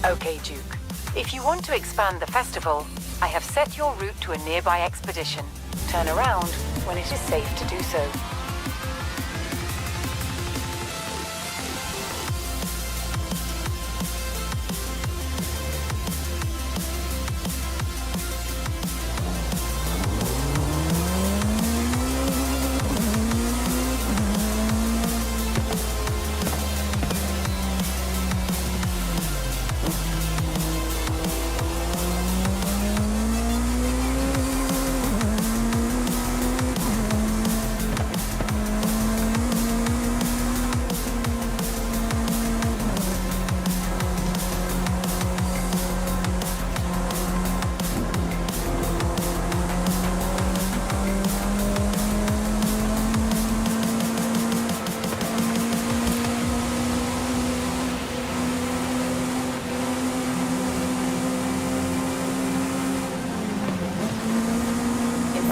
Okay, Duke. If you want to expand the festival, I have set your route to a nearby expedition. Turn around when it is safe to do so.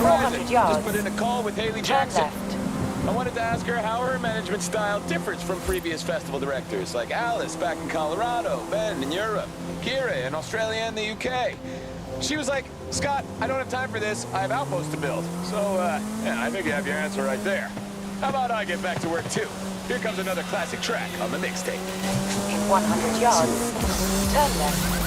Horizon. Yards. Just put in a call with Haley Turn Jackson. left. I wanted to ask her how her management style differs from previous festival directors, like Alice back in Colorado, Ben in Europe, Kira in Australia and the UK. She was like, Scott, I don't have time for this. I have outposts to build. So, yeah, I think you have your answer right there. How about I get back to work, too? Here comes another classic track on the mixtape. In 100 yards, turn left.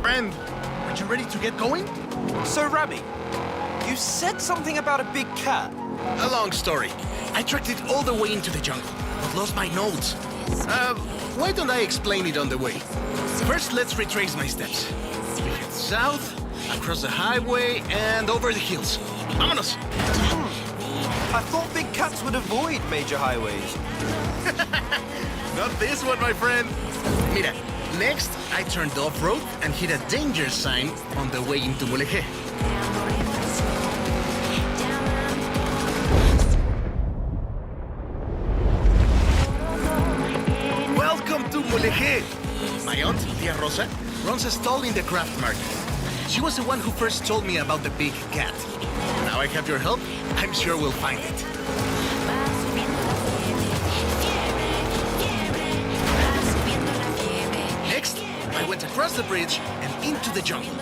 Friend, are you ready to get going? So, Rabbi, you said something about a big cat. A long story. I tracked it all the way into the jungle, but lost my notes. Why don't I explain it on the way? First, let's retrace my steps. We head south, across the highway, and over the hills. Vámonos! I thought big cats would avoid major highways. Not this one, my friend. Mira, next, I turned off-road and hit a danger sign on the way into Mulegé. Welcome to Mulegé. My aunt, Tia Rosa, runs a stall in the craft market. She was the one who first told me about the big cat. Now I have your help, I'm sure we'll find it. Next, I went across the bridge and into the jungle.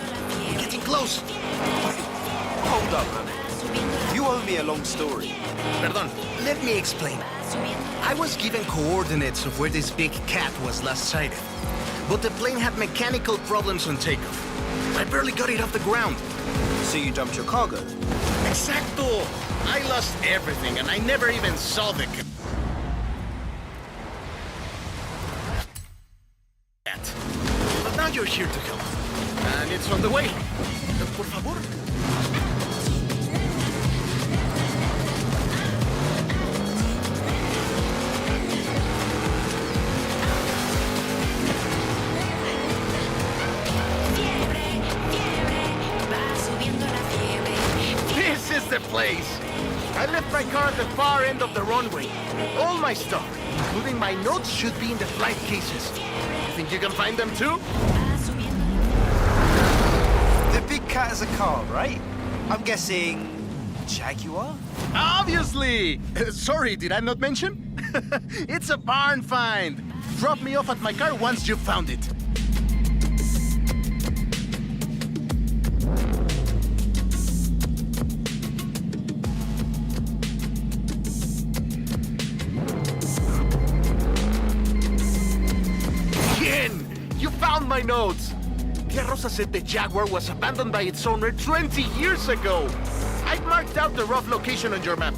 We're getting close. Hold up, man. You owe me a long story. Perdón, let me explain. I was given coordinates of where this big cat was last sighted. But the plane had mechanical problems on takeoff. I barely got it off the ground. So you dumped your cargo? Exacto! I lost everything and I never even saw the cat. But now you're here to help. And it's on the way. Por favor. This is the place! I left my car at the far end of the runway. All my stuff, including my notes, should be in the flight cases. You think you can find them too? The big cat is a car, right? I'm guessing... Jaguar? Obviously! Sorry, did I not mention? It's a barn find. Drop me off at my car once you've found it. You found my notes! Tia Rosa said the Jaguar was abandoned by its owner 20 years ago. I've marked out the rough location on your map.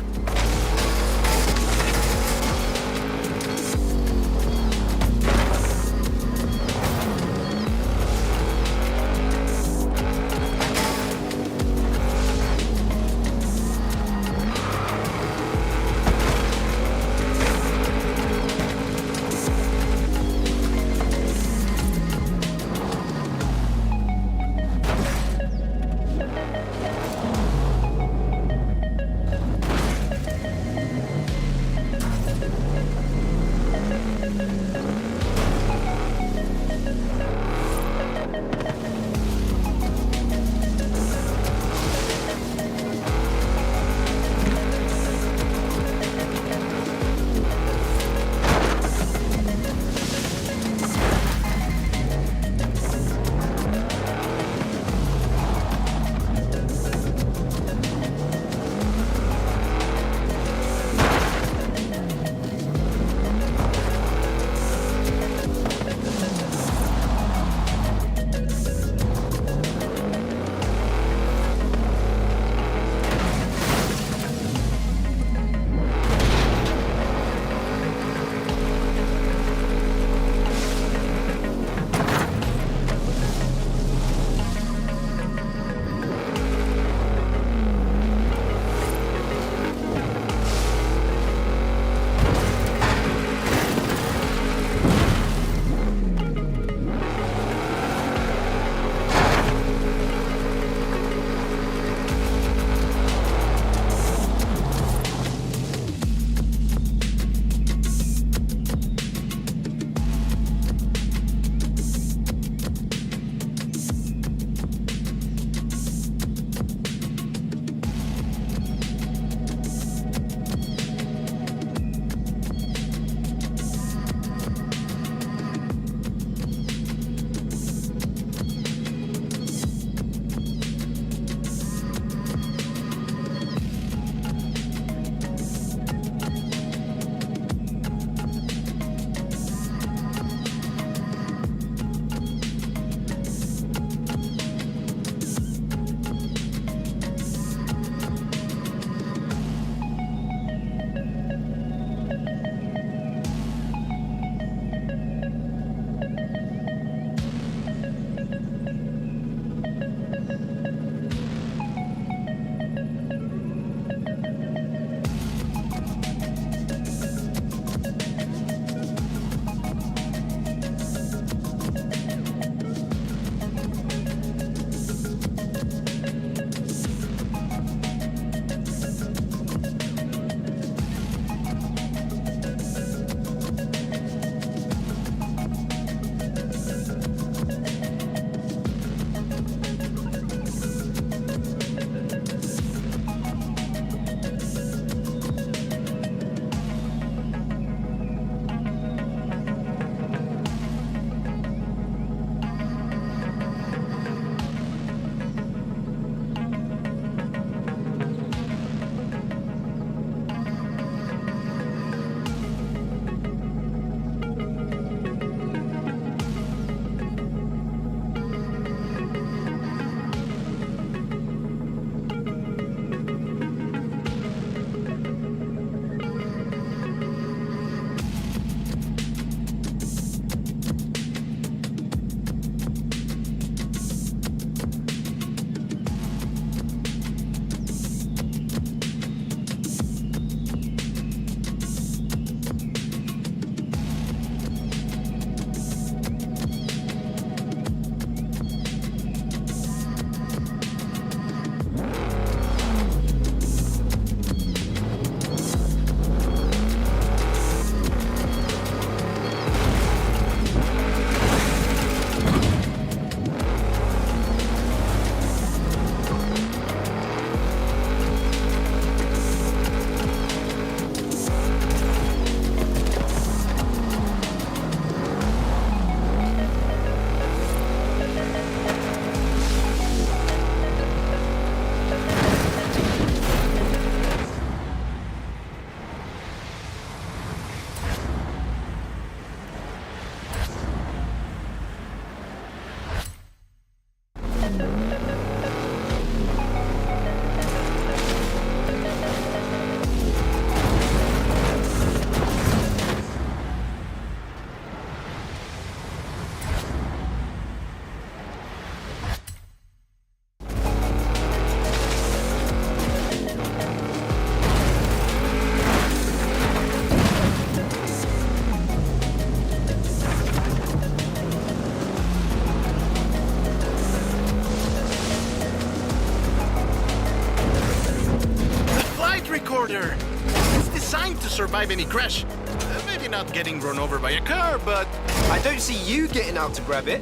shorter. It's designed to survive any crash. Maybe not getting run over by a car, but... I don't see you getting out to grab it.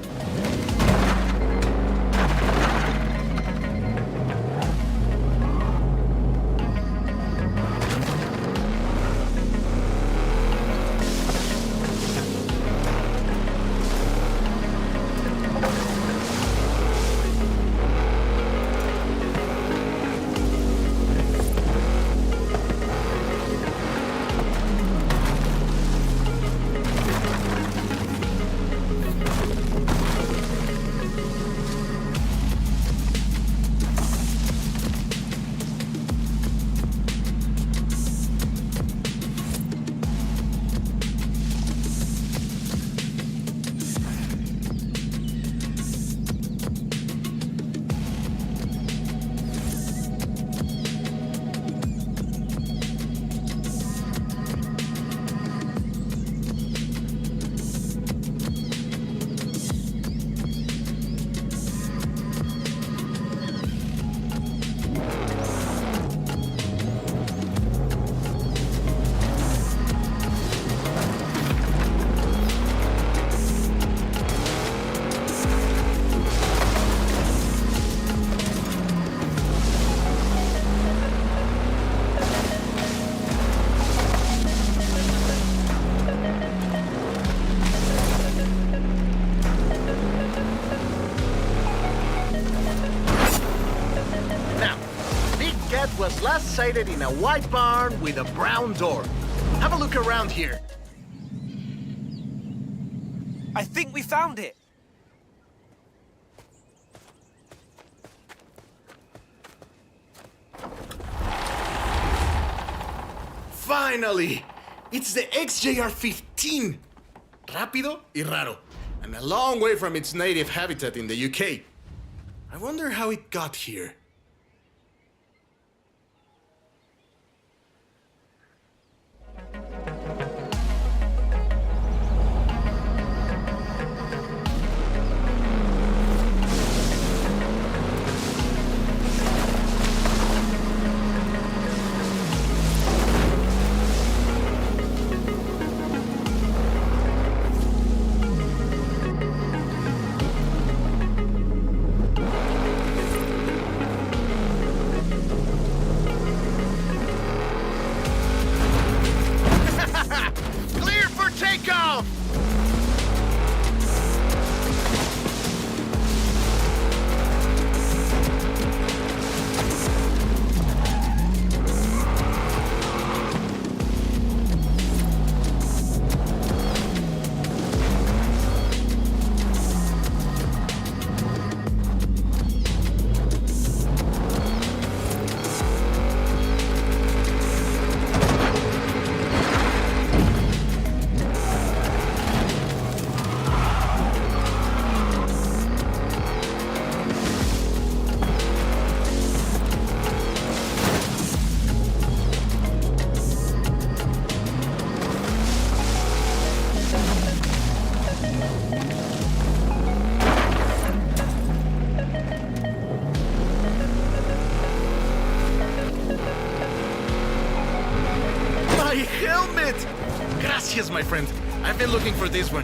Was last sighted in a white barn with a brown door. Have a look around here. I think we found it. Finally! It's the XJR-15. Rápido y raro. And a long way from its native habitat in the UK. I wonder how it got here. Gracias, my friend. I've been looking for this one.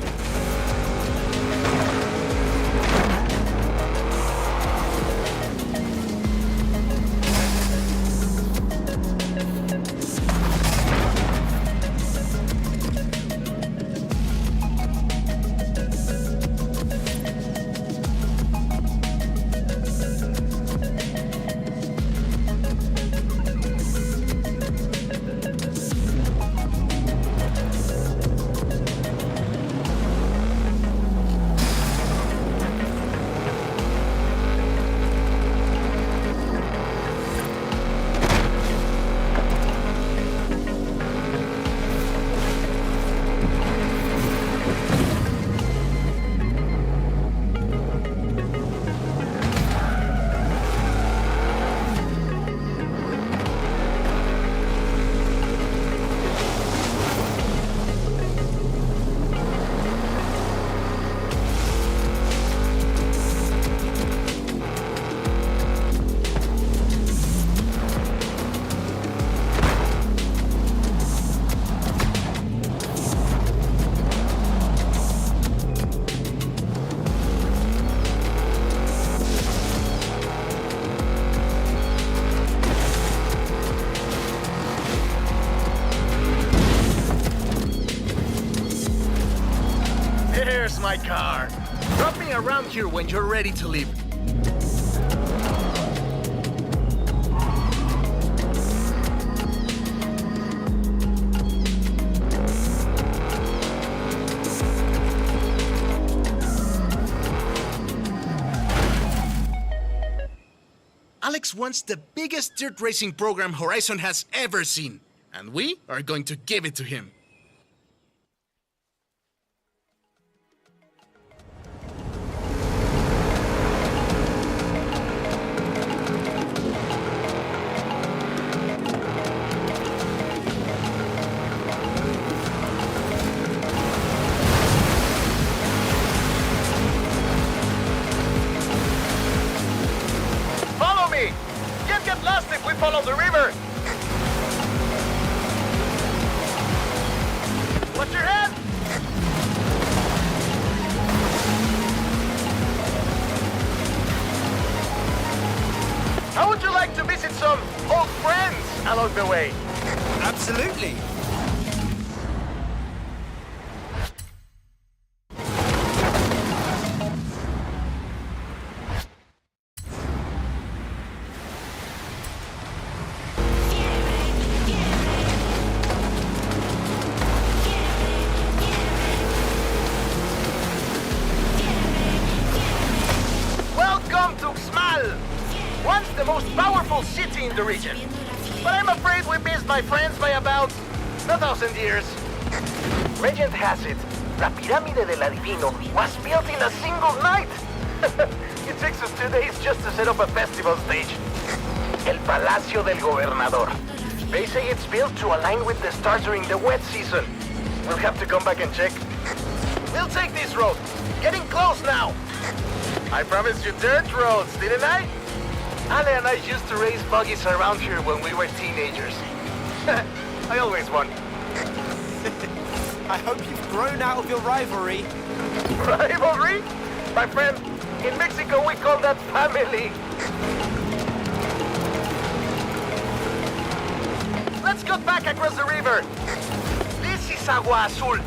my car. Drop me around here when you're ready to leave. Alex wants the biggest dirt racing program Horizon has ever seen, and we are going to give it to him. Get lost if we follow the river! Watch your head! How would you like to visit some old friends along the way? Absolutely. Once the most powerful city in the region. But I'm afraid we missed my friends by about 1,000 years. Legend has it, La Pirámide del Adivino was built in a single night. It takes us 2 days just to set up a festival stage. El Palacio del Gobernador. They say it's built to align with the stars during the wet season. We'll have to come back and check. We'll take this road. Getting close now. I promised you dirt roads, didn't I? Ale and I used to race buggies around here when we were teenagers. I always won. I hope you've grown out of your rivalry. Rivalry? My friend, in Mexico we call that family. Let's go back across the river. This is Agua Azul.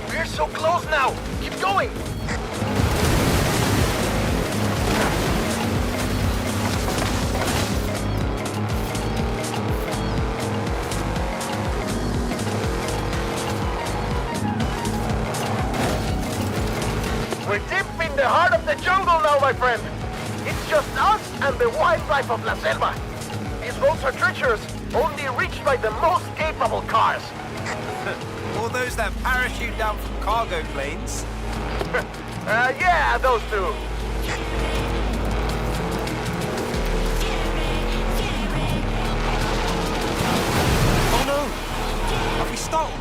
We're so close now. Keep going. We're deep in the heart of the jungle now, my friend. It's just us and the wildlife of La Selva. These roads are treacherous, only reached by the most capable cars. Or those that parachute down from cargo planes. Yeah, those two. Oh no! Have we stopped?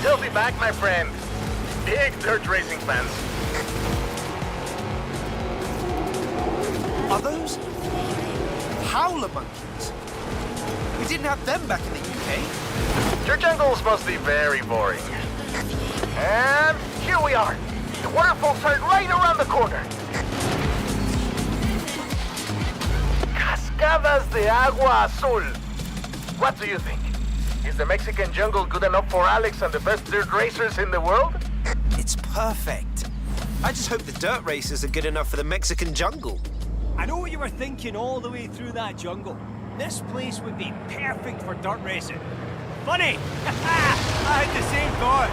They'll be back, my friend. Big dirt racing fans. Are those howler monkeys? We didn't have them back in the UK. Your jungles must be very boring. And here we are. The waterfalls are right around the corner. Cascadas de Agua Azul. What do you think? Is the Mexican jungle good enough for Alex and the best dirt racers in the world? It's perfect. I just hope the dirt races are good enough for the Mexican jungle. I know what you were thinking all the way through that jungle. This place would be perfect for dirt racing. Funny! I had the same thought.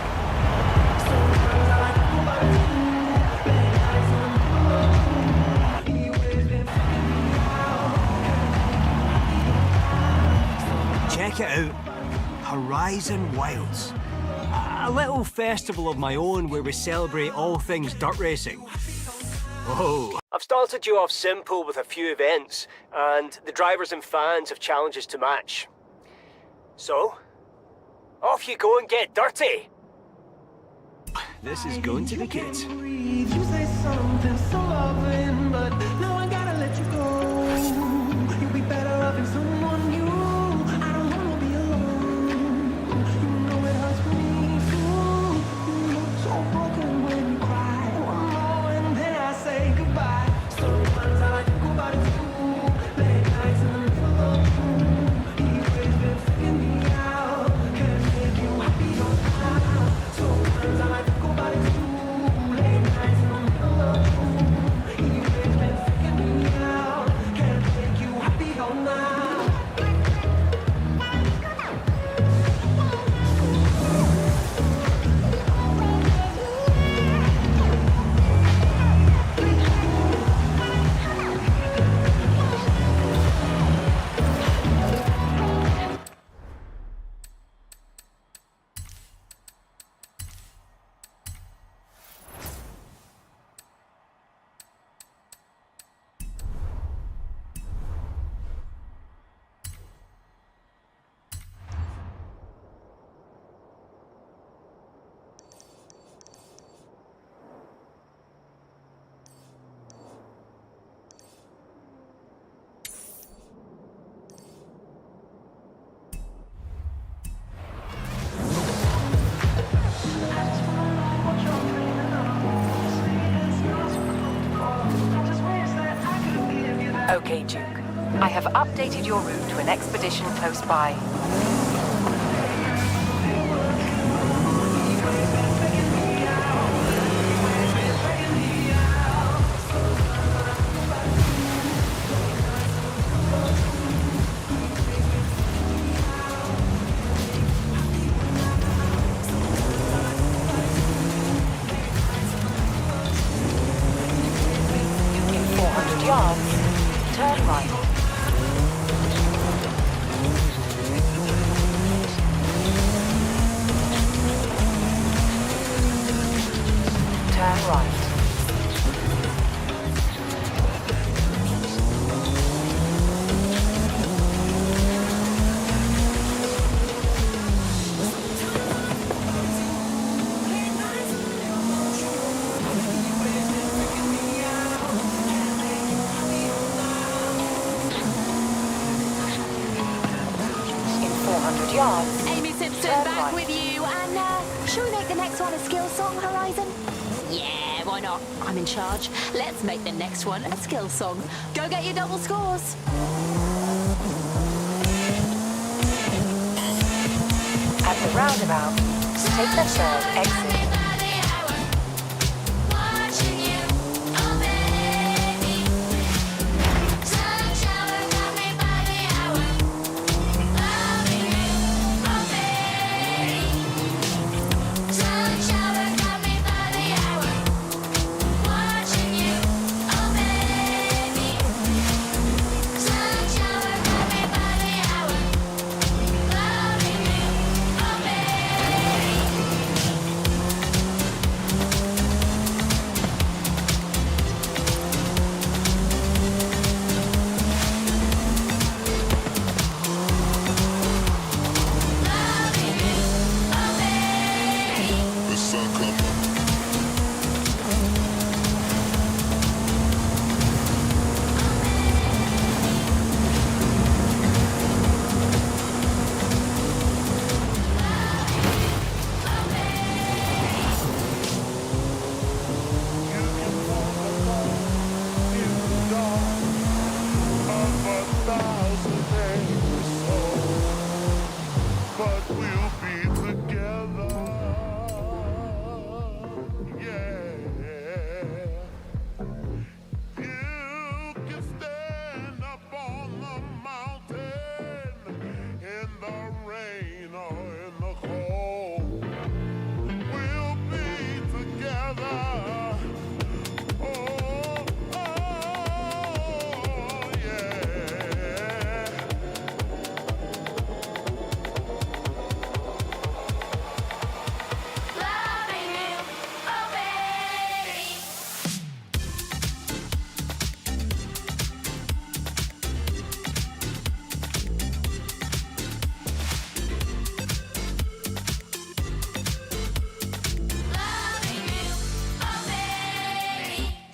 Check it out. Horizon Wilds. A little festival of my own where we celebrate all things dirt racing. Oh. I've started you off simple with a few events, and the drivers and fans have challenges to match. So, off you go and get dirty! This is going to be good. You say something so loving, but now I gotta let you go. You'll be better off in someone new. I don't wanna be alone. You know it hurts me too. You look so broken when you cry. One more and then I say goodbye. Sometimes I like to go about it too. Late nights in the middle of the room. He's been freaking me out. Can't make you happy all the time. Sometimes I like to go about it too. Okay, Duke. I have updated your route to an expedition close by. In 400 yards, turn right. Turn right. In 400 yards, Amy Simpson turn back right. with you, and should we make the next one a skill song, Horizon? Yeah, why not? I'm in charge. Let's make the next one a skill song. Go get your double scores. At the roundabout, take the third exit.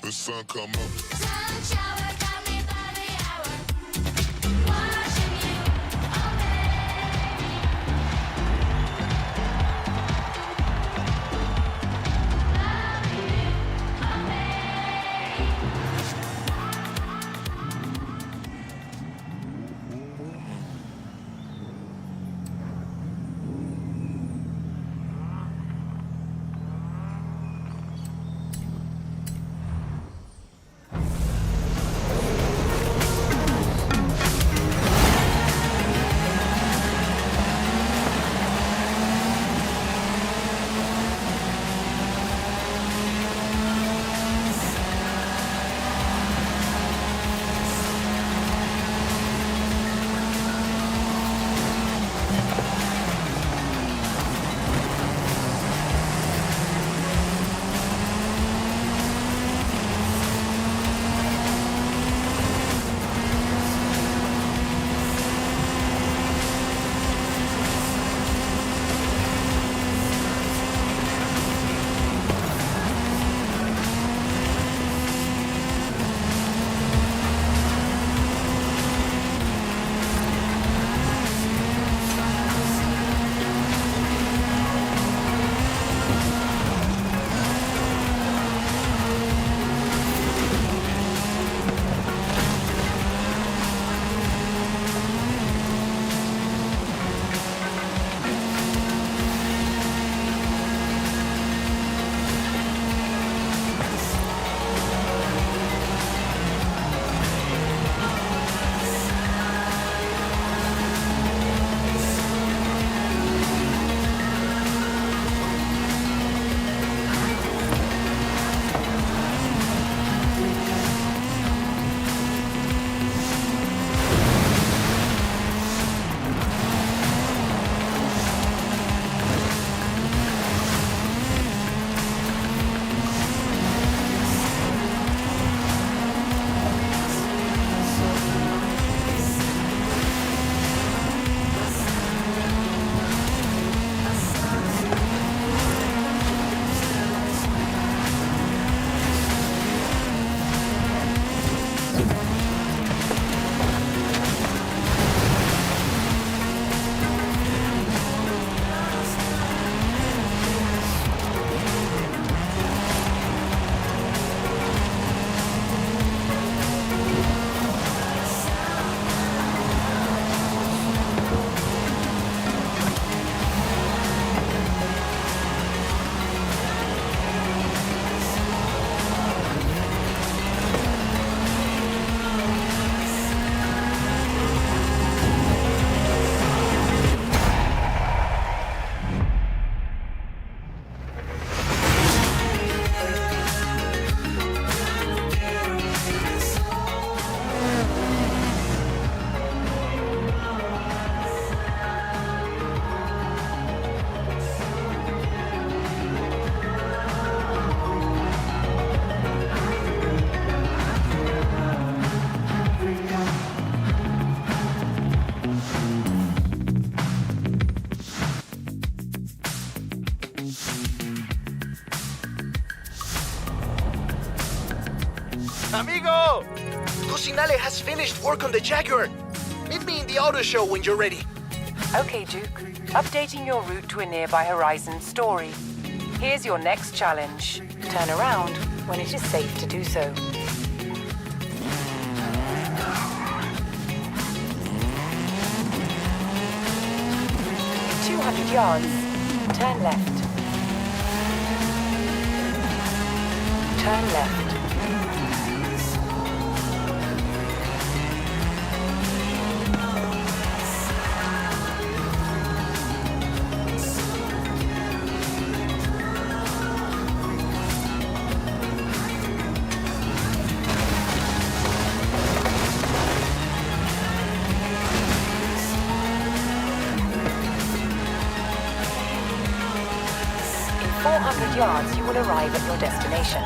The sun come up. Sun shower got me by the hour. Watching you, oh baby. Loving you, oh Amigo! Cosinale has finished work on the Jaguar. Meet me in the auto show when you're ready. Okay, Duke. Updating your route to a nearby Horizon story. Here's your next challenge. Turn around when it is safe to do so. 200 yards. Turn left. Turn left. In 400 yards, you will arrive at your destination.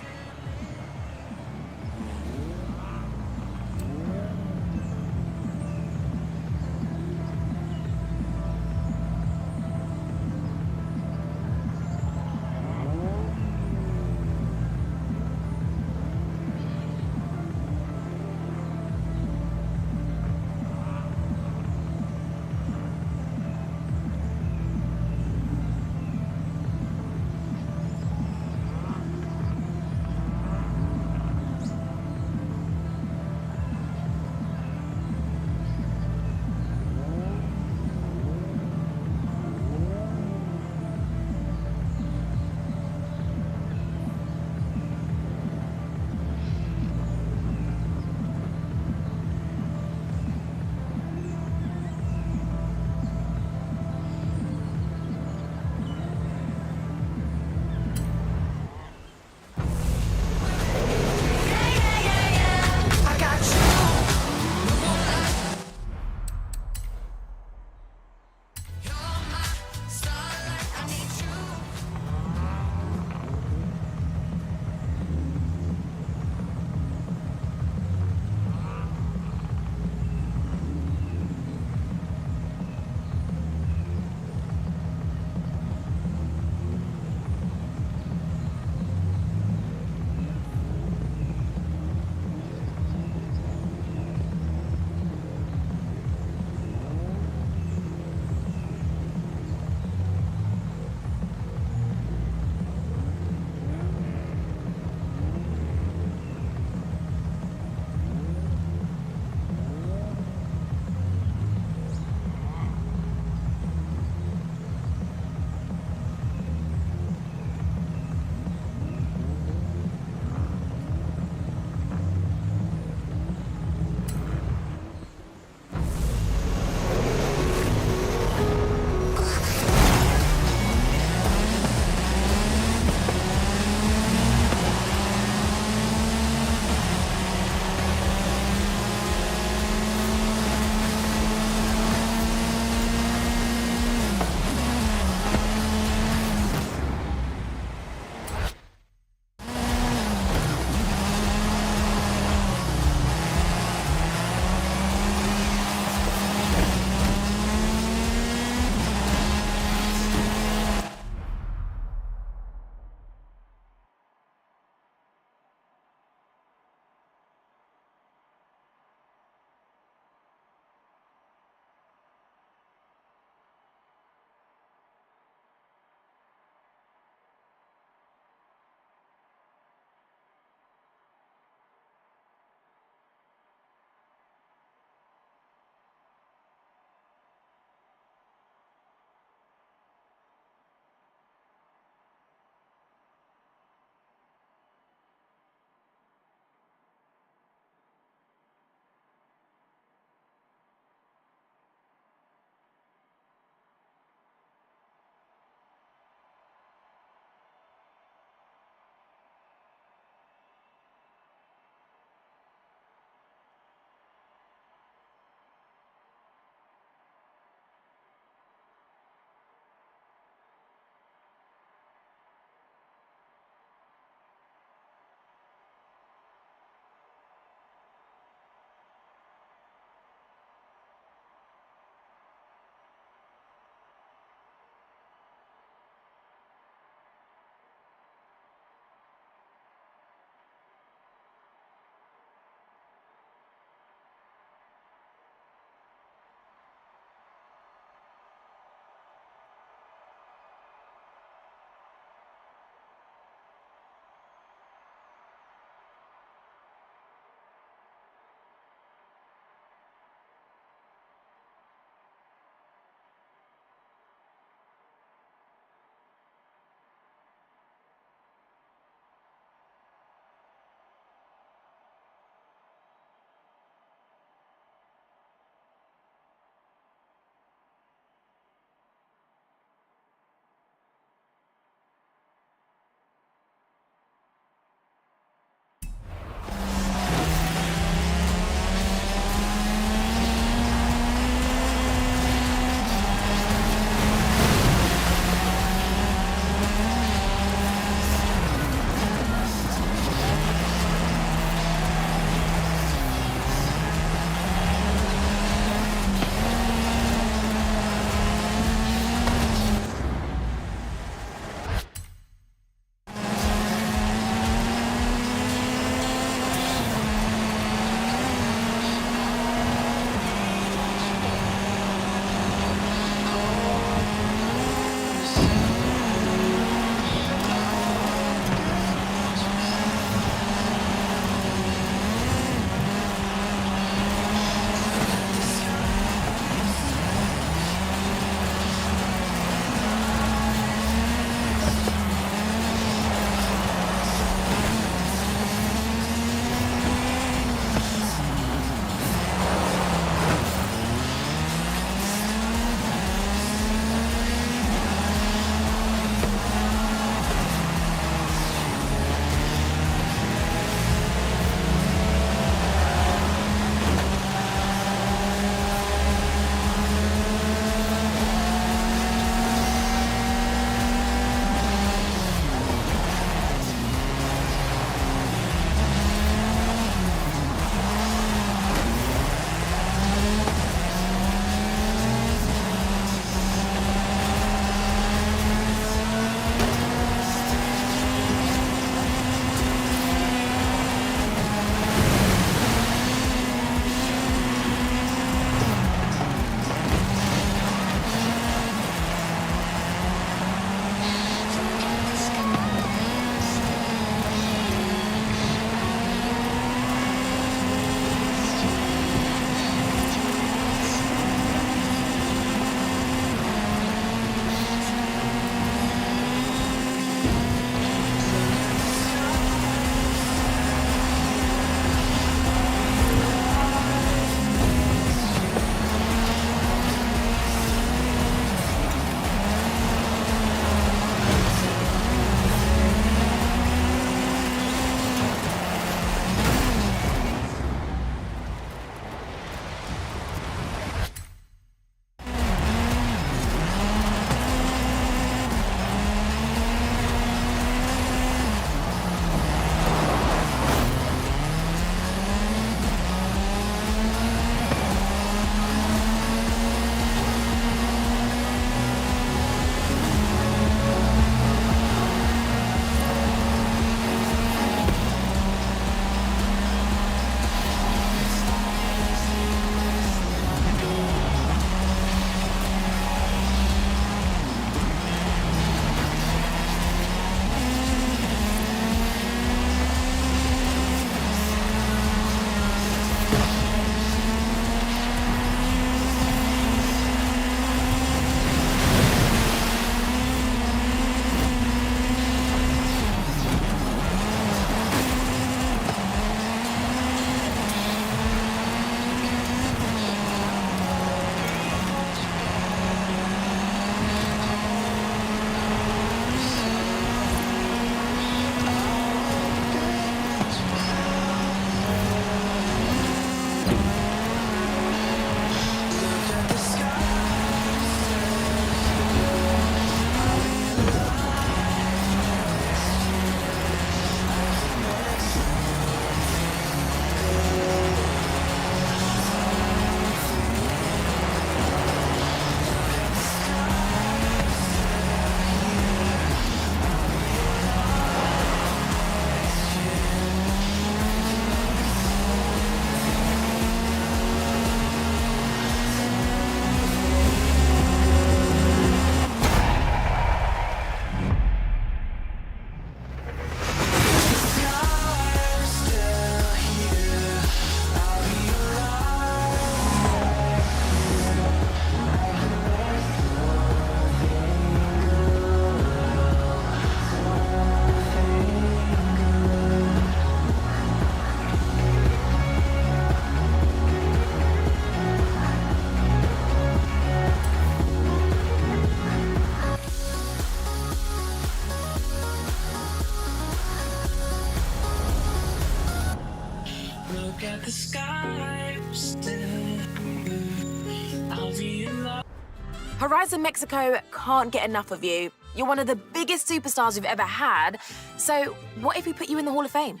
Horizon Mexico can't get enough of you. You're one of the biggest superstars we've ever had. So what if we put you in the Hall of Fame?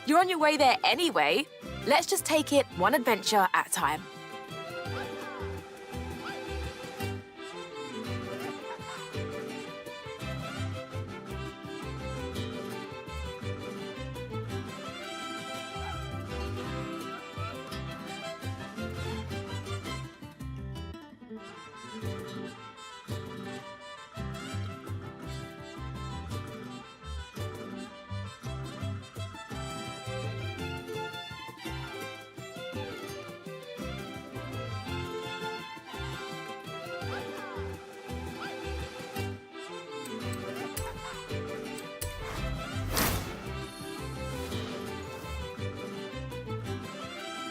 You're on your way there anyway. Let's just take it one adventure at a time.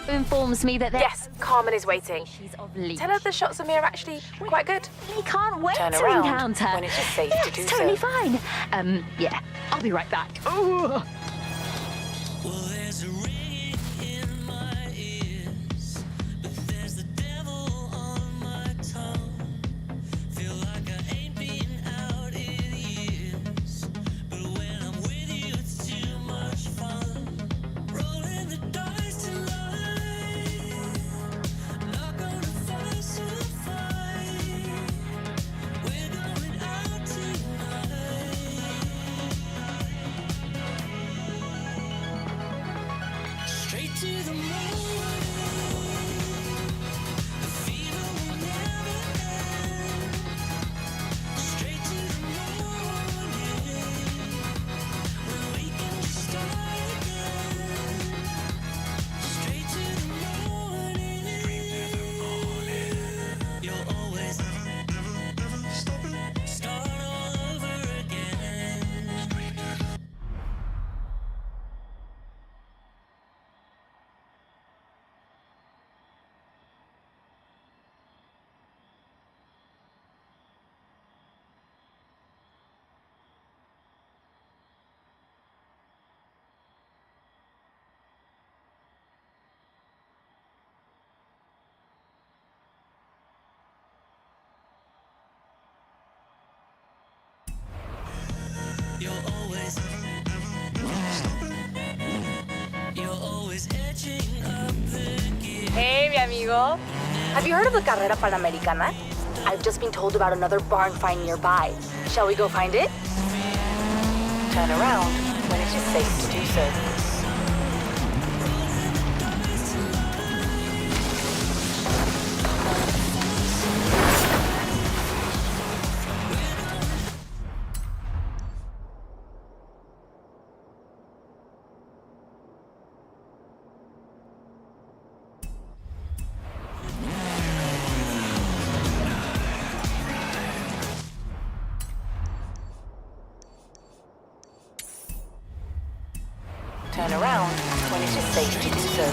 Informs me that Yes, Carmen is waiting. She's of leash. Tell her the shots of me are actually quite good. We can't wait Turn to around encounter. when it is safe to do It's totally so. fine. Yeah, I'll be right back. Ooh. Hey, mi amigo. Have you heard of the Carrera Panamericana? I've just been told about another barn find nearby. Shall we go find it? Turn around when it is safe to do so. Turn around when it is safe to do so.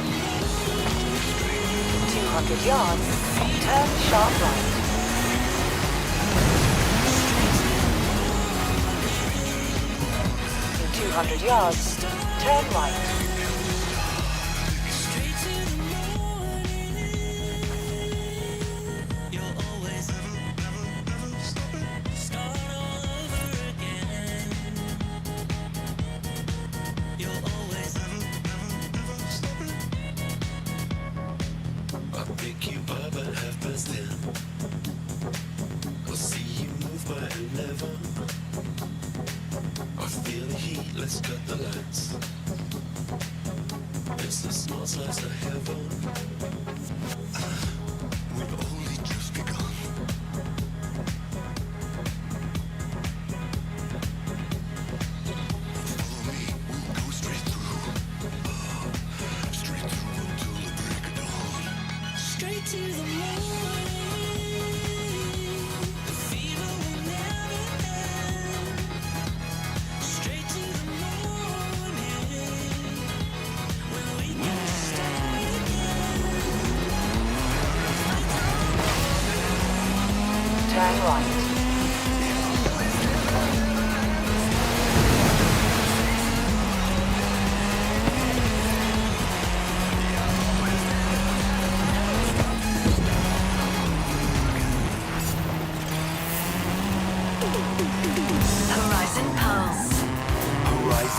200 yards, turn sharp right. In 200 yards, turn right. Let's cut the lights. It's the small slice of heaven. We've only just begun. Follow me, we'll go straight through. Straight through until the break of dawn. Straight to the morning. The fever will never end. Straight to the morning. When we can start again.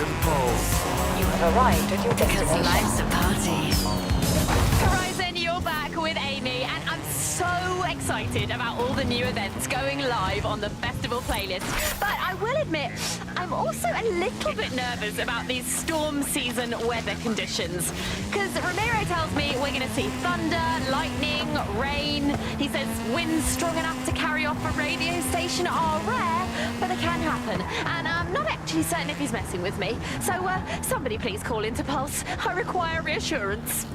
Horizon Pulse. You have arrived at your Because destination. life's a party. Horizon, you're back with Amy, and I'm so excited about all the new events going live on the festival playlist. But I will admit, I'm also a little bit nervous about these storm season weather conditions. Because Ramiro tells me we're going to see thunder, lightning, rain. He says winds strong enough to carry off a radio station are rare, but they can happen. And I'm not actually certain if he's messing with me. So somebody please call into Pulse. I require reassurance.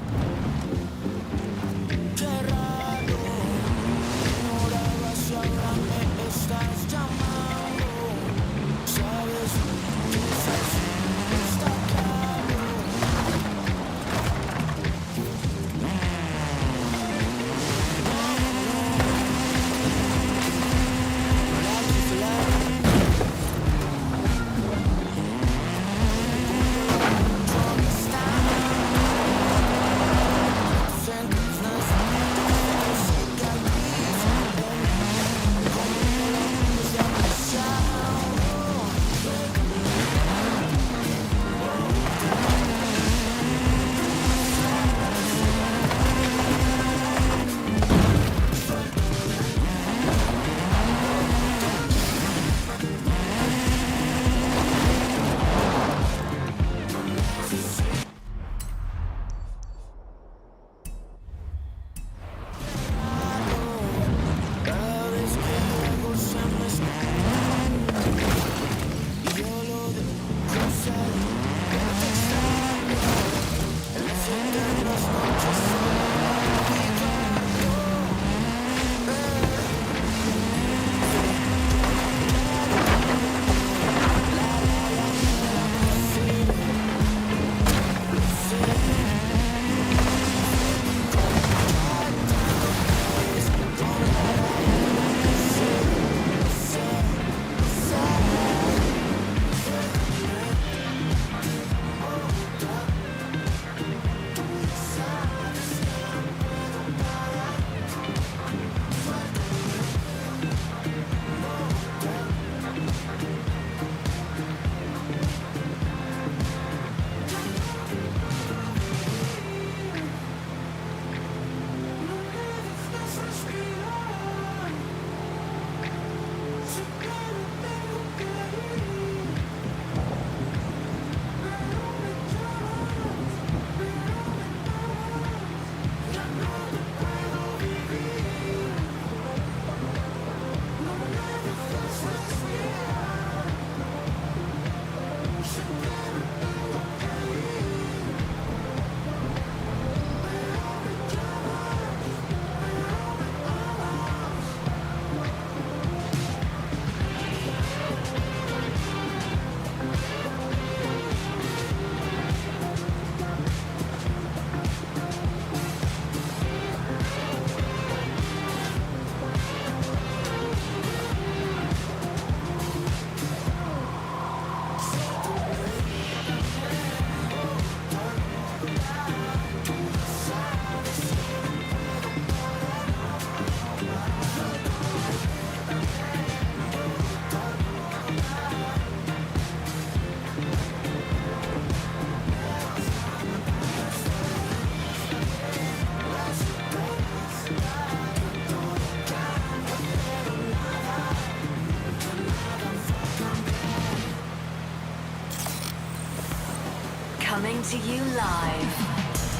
Coming to you live.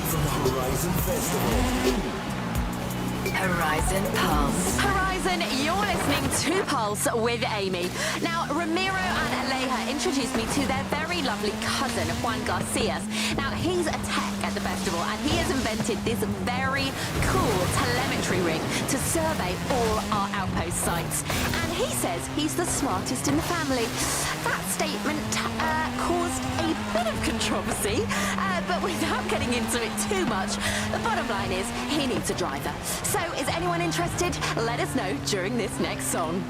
From the Horizon Festival. Horizon Pulse. Horizon, you're listening to Pulse with Amy. Now, Ramiro and Aleja introduced me to their very lovely cousin, Juan Garcia. Now, he's a tech at the festival, and he has invented this very cool telemetry rig to survey all our outpost sites. And he says he's the smartest in the family. That statement caused a bit of controversy, but without getting into it too much, the bottom line is he needs a driver. So, is anyone interested? Let us know during this next song.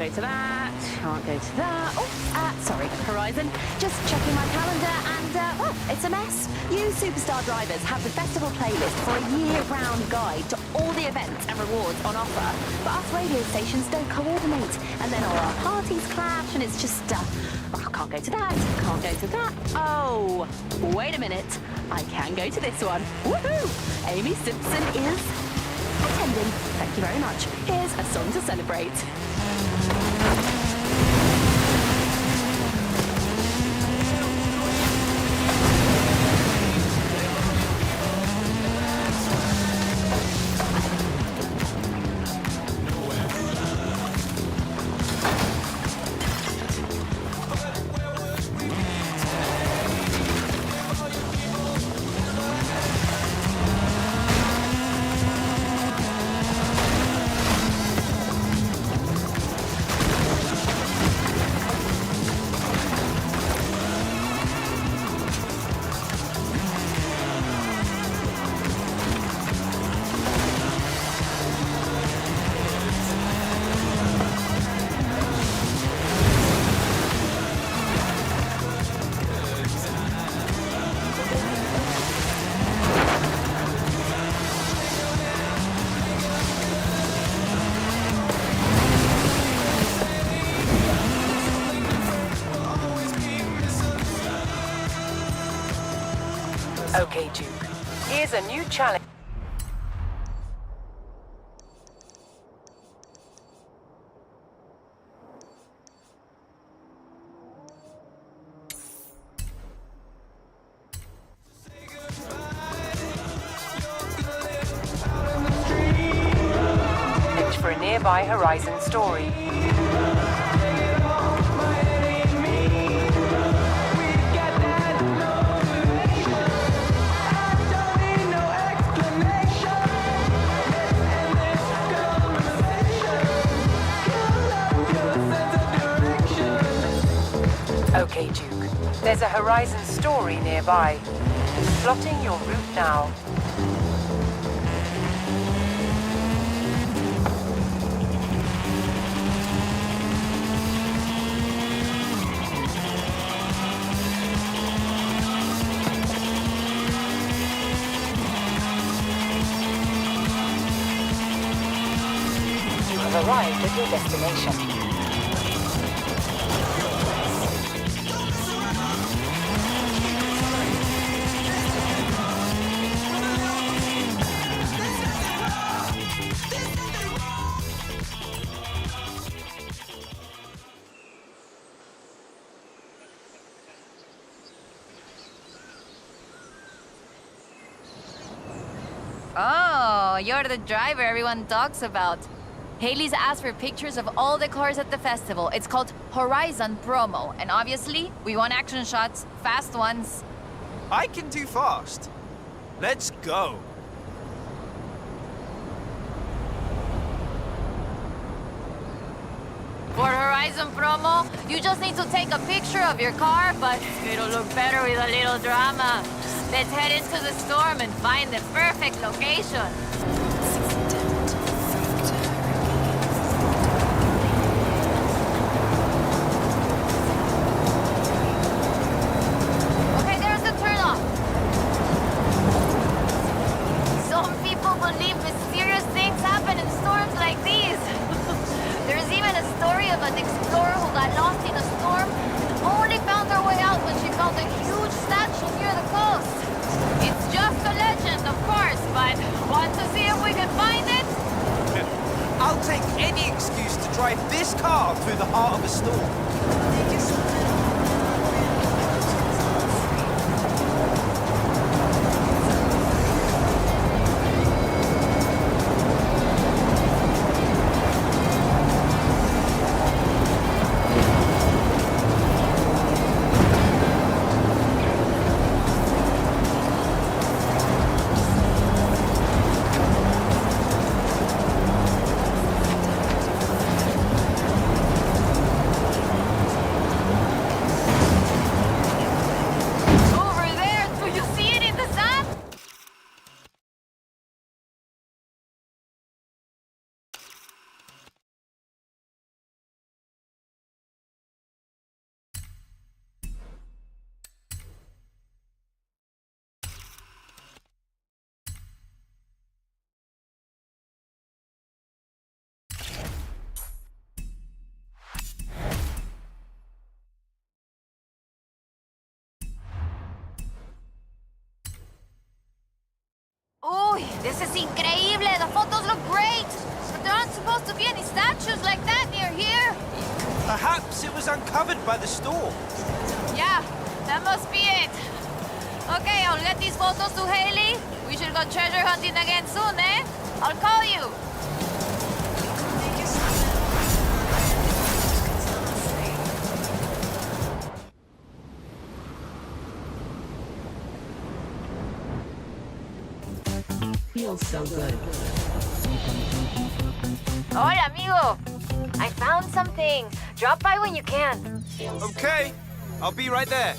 go to that. Can't go to that. Oh, sorry, Horizon. Just checking my calendar and, well, it's a mess. You superstar drivers have the festival playlist for a year-round guide to all the events and rewards on offer. But us radio stations don't coordinate. And then all our parties clash and it's just, can't go to that, can't go to that. Oh, wait a minute. I can go to this one. Woohoo! Amy Simpson is attending. Thank you very much. Here's a song to celebrate. Okay, Duke. Here's a new challenge. For a nearby Horizon story. Okay, Duke. There's a Horizon story nearby. Plotting your route now. You have arrived at your destination. Oh, you're the driver everyone talks about. Haley's asked for pictures of all the cars at the festival. It's called Horizon Promo, and obviously, we want action shots, fast ones. I can do fast. Let's go. For Horizon Promo, you just need to take a picture of your car, but it'll look better with a little drama. Let's head into the storm and find the perfect location. Okay, there's the turnoff. Some people believe mysterious things happen in storms like these. There's even a story of an explorer who got lost in a storm and only found her way out when she found a huge statue near the coast. It's just a legend, of course, but want to see if we can find it? I'll take any excuse to drive this car through the heart of a storm. Uy, this is increíble. The photos look great. But there aren't supposed to be any statues like that near here. Perhaps it was uncovered by the storm. Yeah, that must be it. Okay, I'll get these photos to Haley. We should go treasure hunting again soon, eh? I'll call you. Feels so good. Hola, amigo. I found something. Drop by when you can. Okay, I'll be right there.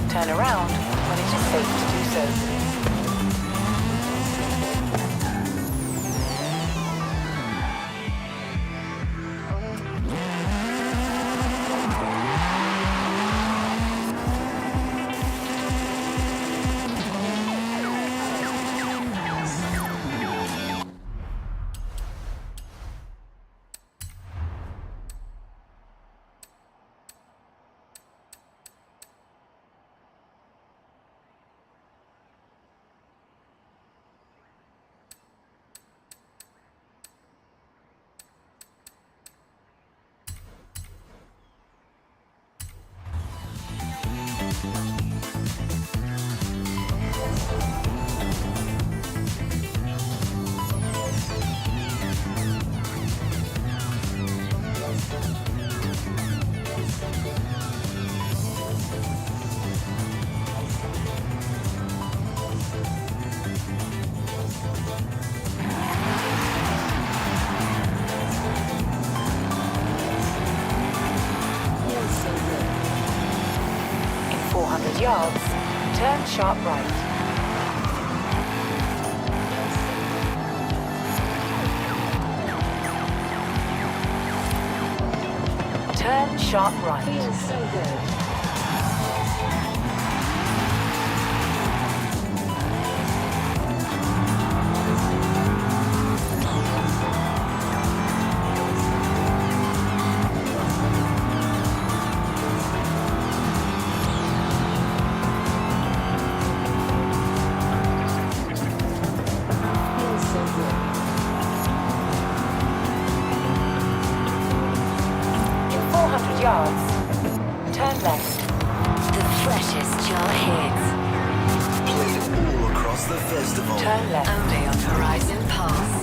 Turn around when it is safe to do so. In 400 yards, turn sharp right. Turn sharp right. Feels so good. Feels so good. In 400 yards, turn left. The freshest your hits. Played all across the festival. Turn left. Only on Horizon Pulse.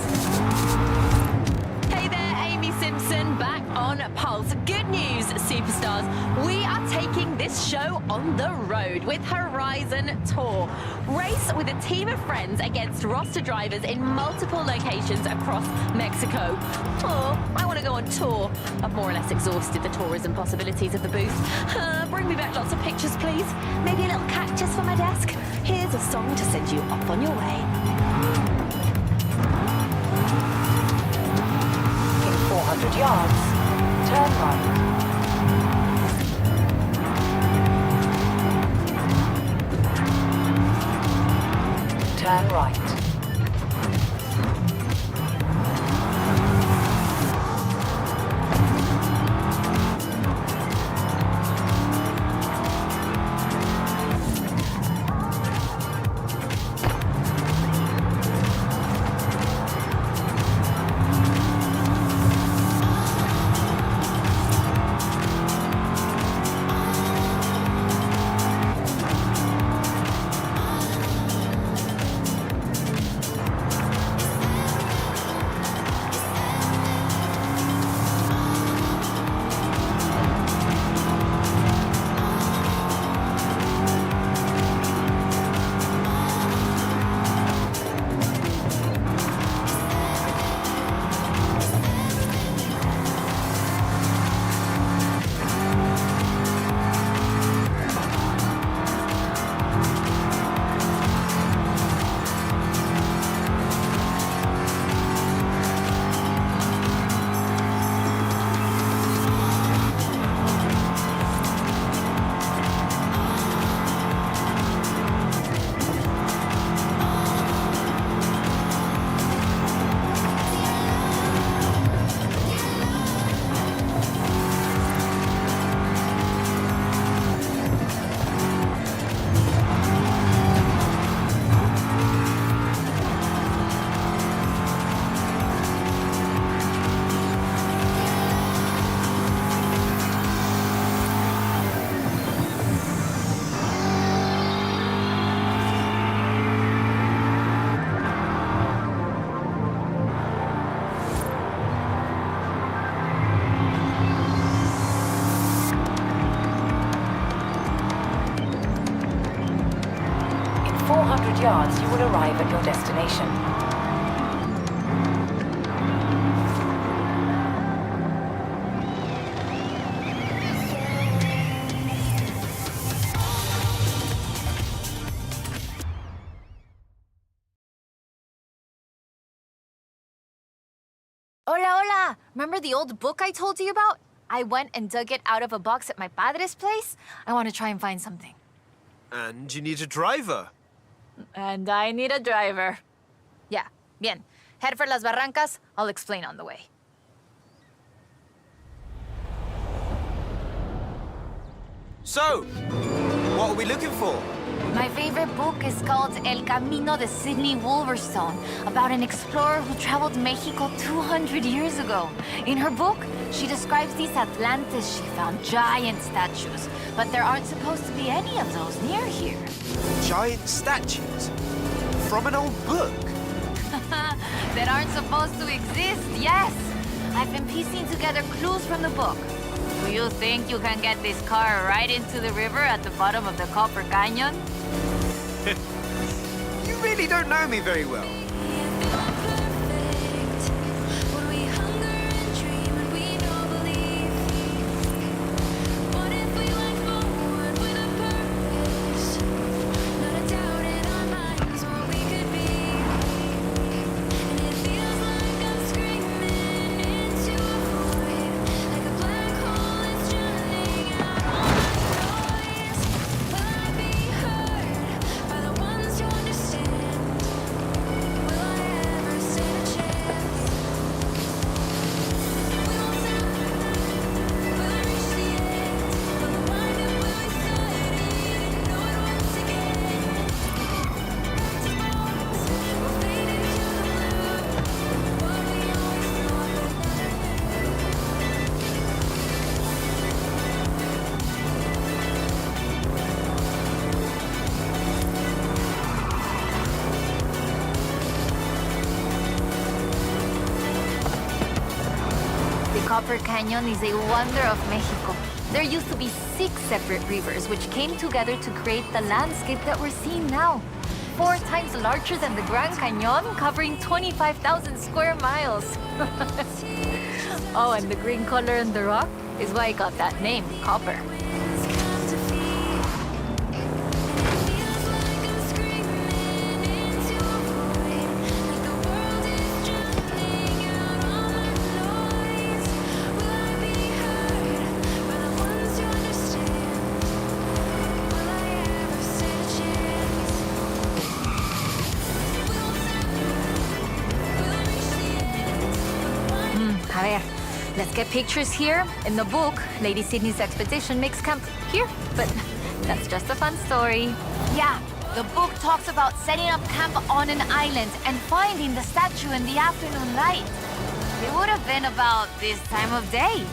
Hey there, Amy Simpson, back on Pulse. Good news, superstars. We are taking this show on the road with Horizon Tour. Race with a team of friends against roster drivers in multiple locations across Mexico. Oh, I want to go on tour. I've more or less exhausted the tourism possibilities of the booth. Bring me back lots of pictures, please. Maybe a little cactus for my desk. Here's a song to send you off on your way. In 400 yards, turn right. Turn right. yards, you will arrive at your destination. Hola, hola! Remember the old book I told you about? I went and dug it out of a box at my padre's place. I want to try and find something. And you need a driver. And I need a driver. Yeah, bien. Head for Las Barrancas. I'll explain on the way. So, what are we looking for? My favorite book is called El Camino de Sidney Wolverstone, about an explorer who traveled Mexico 200 years ago. In her book, she describes these Atlantis she found, giant statues. But there aren't supposed to be any of those near here. Giant statues? From an old book? That aren't supposed to exist, yes. I've been piecing together clues from the book. Do you think you can get this car right into the river at the bottom of the Copper Canyon? You really don't know me very well. Copper Canyon is a wonder of Mexico. There used to be 6 separate rivers which came together to create the landscape that we're seeing now. 4 times larger than the Grand Canyon, covering 25,000 square miles. Oh, and the green color in the rock is why it got that name, copper. A ver, let's get pictures here. In the book, Lady Sydney's expedition makes camp here, but that's just a fun story. Yeah, the book talks about setting up camp on an island and finding the statue in the afternoon light. It would have been about this time of day.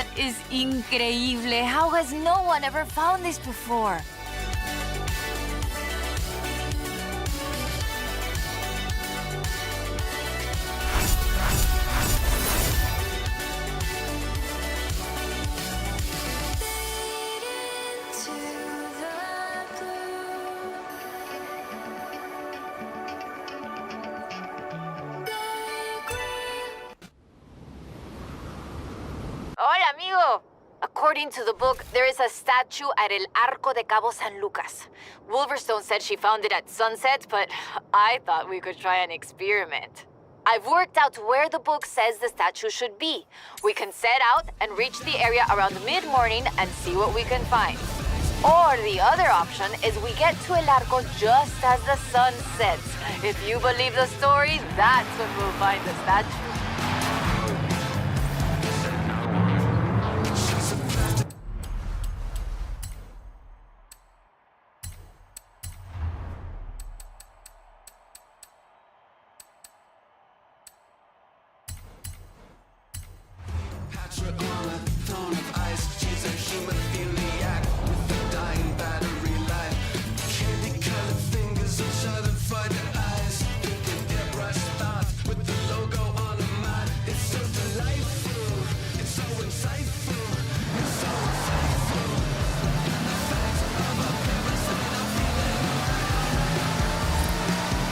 That is increíble. How has no one ever found this before? Hola, amigo. According to the book, there is a statue at El Arco de Cabo San Lucas. Wolverstone said she found it at sunset, but I thought we could try an experiment. I've worked out where the book says the statue should be. We can set out and reach the area around mid-morning and see what we can find. Or the other option is we get to El Arco just as the sun sets. If you believe the story, that's when we'll find the statue.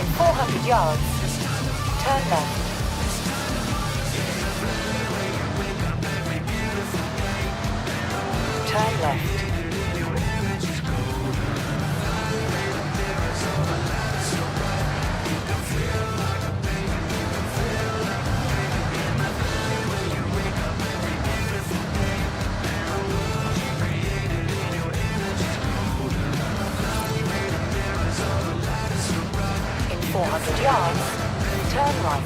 In 400 yards, turn left. Turn left. In 400 yards, turn right.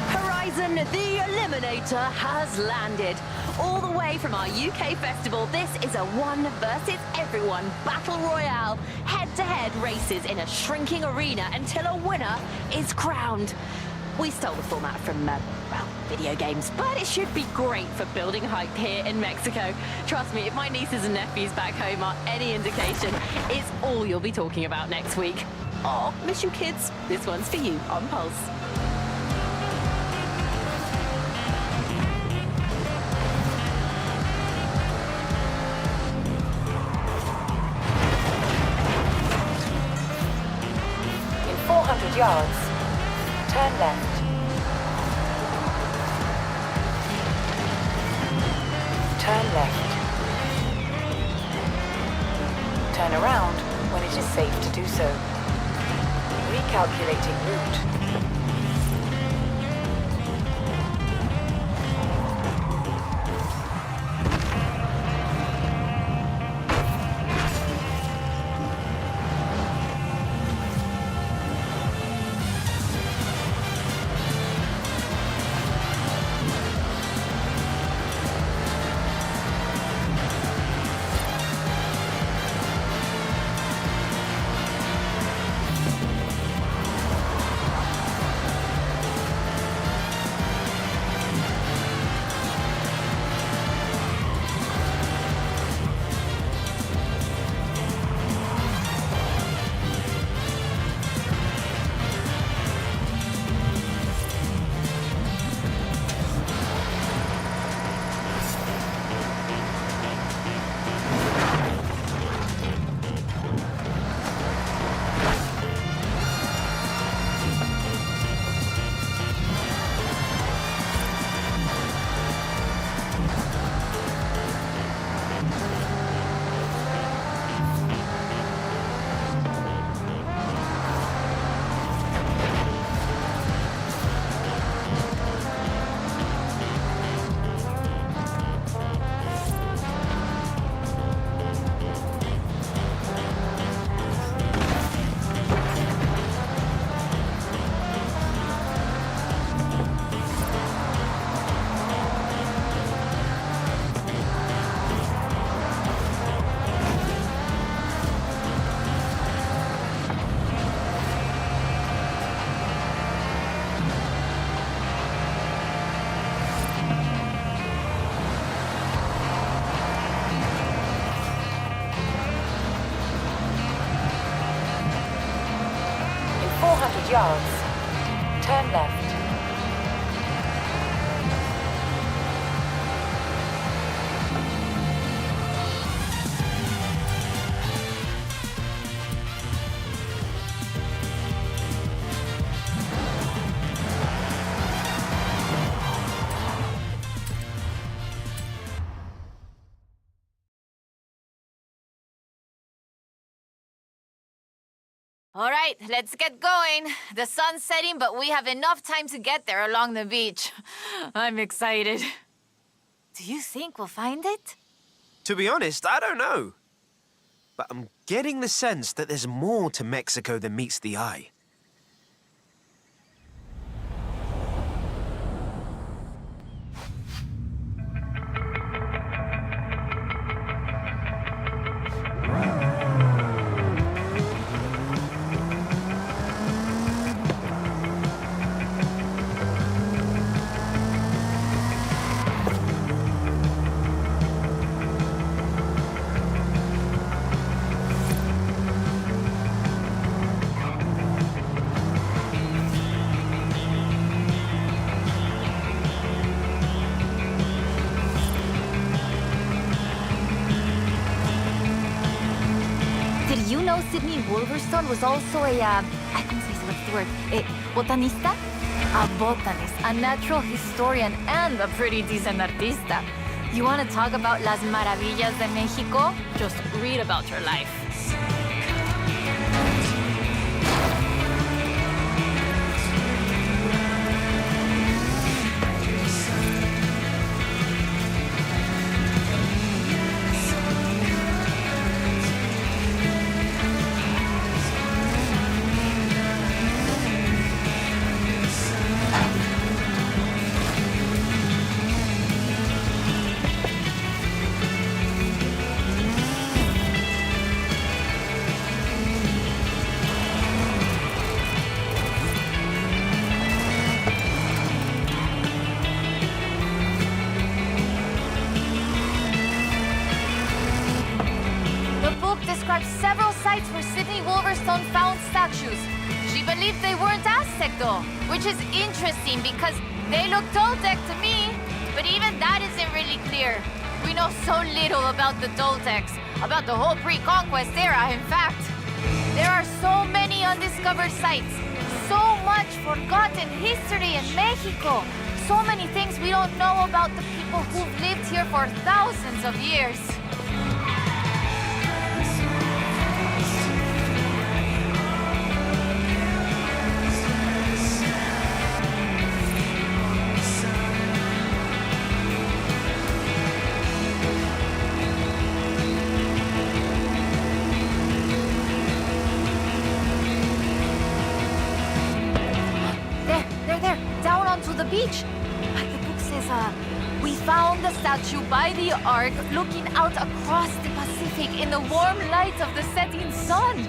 Horizon, the Eliminator, has landed. All the way from our UK festival, this is a one versus everyone battle royale. Head-to-head races in a shrinking arena until a winner is crowned. We stole the format from, well, video games, but it should be great for building hype here in Mexico. Trust me, if my nieces and nephews back home are any indication, it's all you'll be talking about next week. Oh, miss you kids. This one's for you on Pulse. In 400 yards, turn left. Turn left. Turn around when it is safe to do so. Recalculating route. yards. Turn left. All right, let's get going. The sun's setting, but we have enough time to get there along the beach. I'm excited. Do you think we'll find it? To be honest, I don't know. But I'm getting the sense that there's more to Mexico than meets the eye. Did you know Sidney Wolverstone was also a, what's the word? A botanista? A botanist, a natural historian, and a pretty decent artista. You want to talk about las maravillas de Mexico? Just read about her life. Describes several sites where Sidney Wolverstone found statues. She believed they weren't Aztec though, which is interesting because they look Toltec to me, but even that isn't really clear. We know so little about the Toltecs, about the whole pre-conquest era, in fact. There are so many undiscovered sites, so much forgotten history in Mexico, so many things we don't know about the people who've lived here for thousands of years. The beach. Like the book says, we found the statue by the ark looking out across the Pacific in the warm light of the setting sun.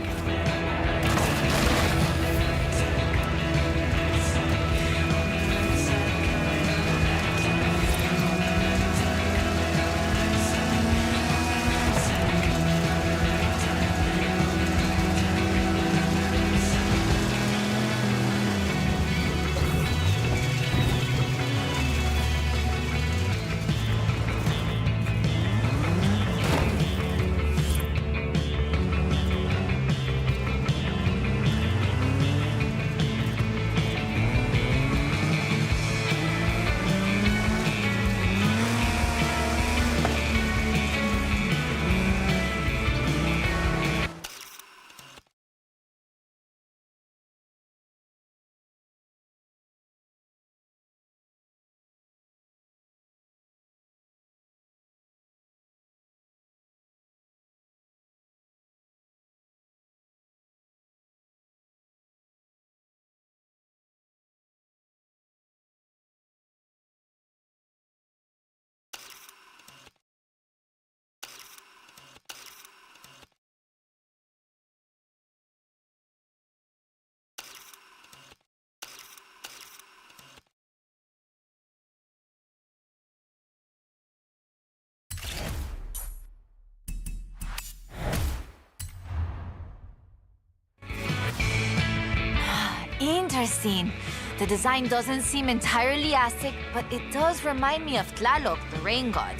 Interesting. The design doesn't seem entirely Aztec, but it does remind me of Tlaloc, the rain god.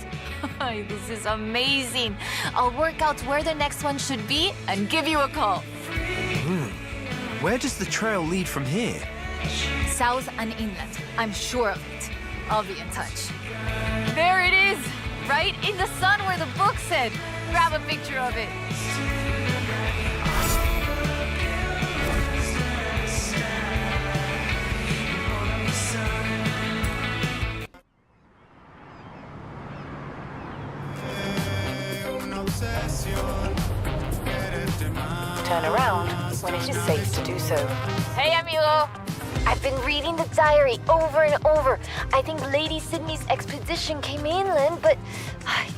This is amazing. I'll work out where the next one should be and give you a call. Where does the trail lead from here? South and inland. I'm sure of it. I'll be in touch. There it is! Right in the sun where the book said. Grab a picture of it. Turn around when it is safe to do so. Hey, amigo! I've been reading the diary over and over. I think Lady Sydney's expedition came inland, but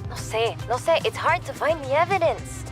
no sé, it's hard to find the evidence.